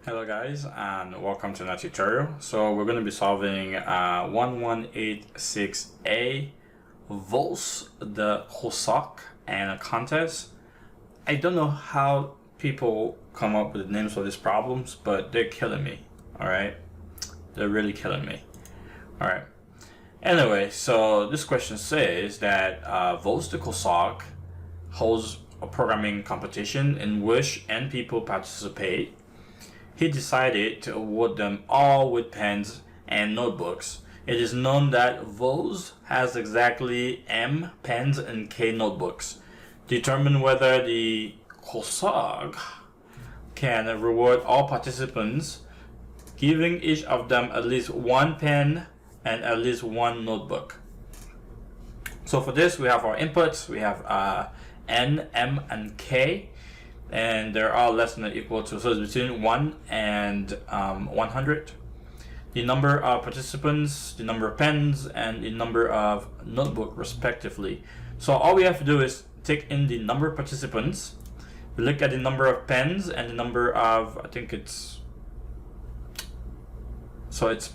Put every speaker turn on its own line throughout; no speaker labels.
Hello guys and welcome to another tutorial. So we're going to be solving 1186A Vus the Cossack and a contest. I don't know how people come up with the names for these problems, but they're killing me. Alright, they're really killing me. Alright, anyway, so this question says that Vus the Cossack holds a programming competition in which N people participate. He decided to award them all with pens and notebooks. It is known that Vus has exactly M pens and K notebooks. Determine whether the Cossack can reward all participants, giving each of them at least one pen and at least one notebook. So for this, we have our inputs. We have N, M, and K. And they're all less than or equal to, so it's between 1 and 100. The number of participants, the number of pens, and the number of notebook respectively. So all we have to do is take in the number of participants, we look at the number of pens and the number of, I think it's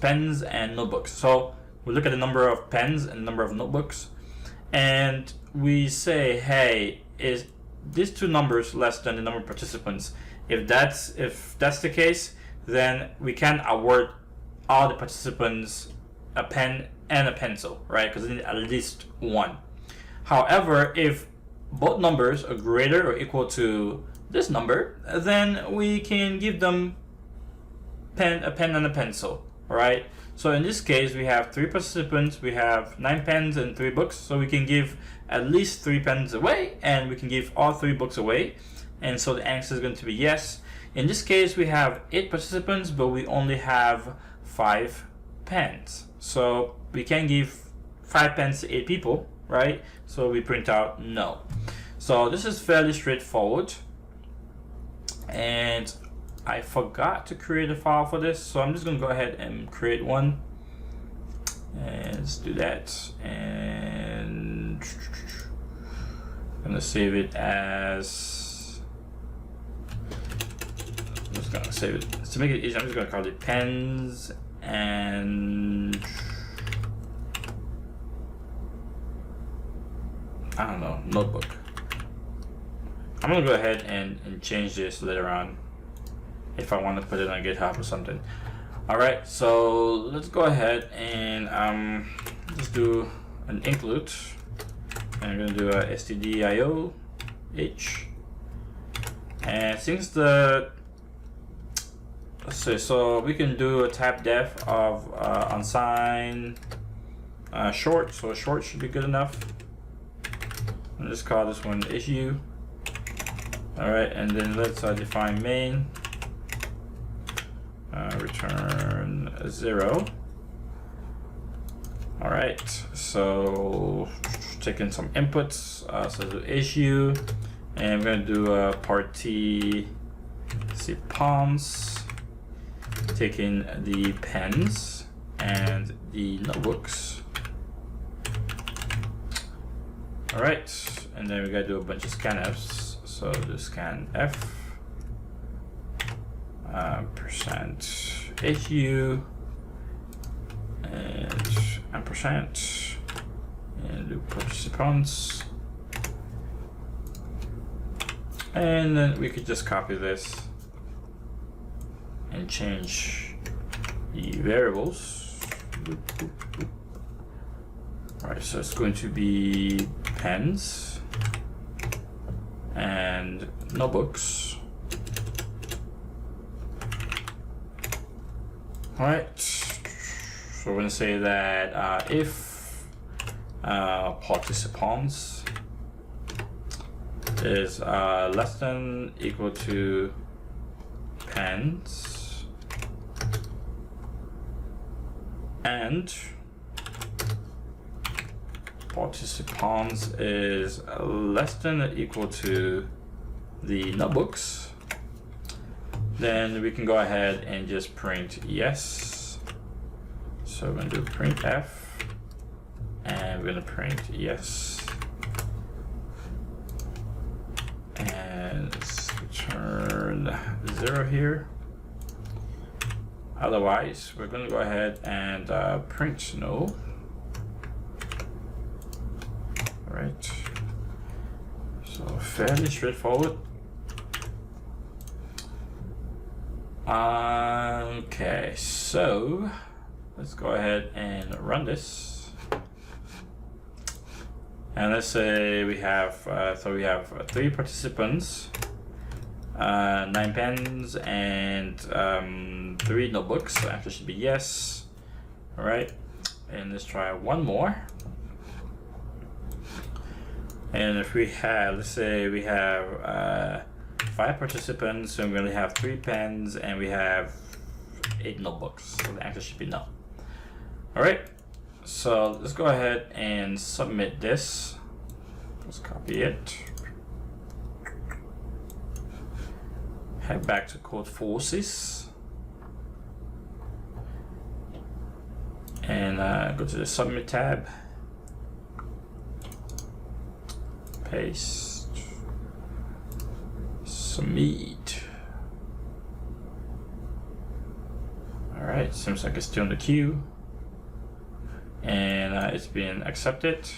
pens and notebooks. So we look at the number of pens and the number of notebooks, and we say, hey, is these two numbers less than the number of participants? If that's the case, then we can award all the participants a pen and a pencil, right? Because they need at least one. However, if both numbers are greater or equal to this number, then we can give them a pen and a pencil, right? So in this case, we have 3 participants, we have 9 pens and 3 books, so we can give at least 3 pens away, and we can give all 3 books away, and so the answer is going to be yes. In this case, we have 8 participants, but we only have 5 pens, so we can give 5 pens to 8 people, right? So we print out no. So this is fairly straightforward, and I forgot to create a file for this, so I'm just going to go ahead and create one. And let's do that. And I'm going to save it as, I'm just going to save it. To make it easy, I'm just going to call it pens and, I don't know, notebook. I'm going to go ahead and change this later on if I want to put it on GitHub or something. Alright, so let's go ahead and let's do an include. And I'm going to do a stdio h. And since let's see, so we can do a type def of unsigned short, so short should be good enough. I'll just call this one issue. Alright, and then let's define main. Return 0. Alright, so taking some inputs, so do issue, and I'm going to do a participants, taking the pens and the notebooks. Alright, and then we got to do a bunch of scanfs, so do scanf. Percent issue and ampersand, and do participants, and then we could just copy this and change the variables. Alright, so it's going to be pens and notebooks. Alright, so we're going to say that if participants is less than equal to pens and participants is less than or equal to the notebooks, then we can go ahead and just print yes. So we're going to do printf, and we're going to print yes. And let's return 0 here. Otherwise, we're going to go ahead and print no. All right. So fairly straightforward. Okay, so let's go ahead and run this. And let's say we have we have 3 participants, 9 pens, and 3 notebooks. So answer should be yes. All right, and let's try one more. And if we have, let's say we have 5 participants, and we only have 3 pens, and we have 8 notebooks. So the answer should be no. All right, so let's go ahead and submit this. Let's copy it. Head back to Codeforces. And go to the Submit tab. Paste. Submit. Alright, seems like it's still in the queue. And it's been accepted.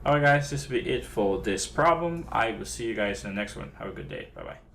Alright guys, this will be it for this problem. I will see you guys in the next one. Have a good day. Bye bye.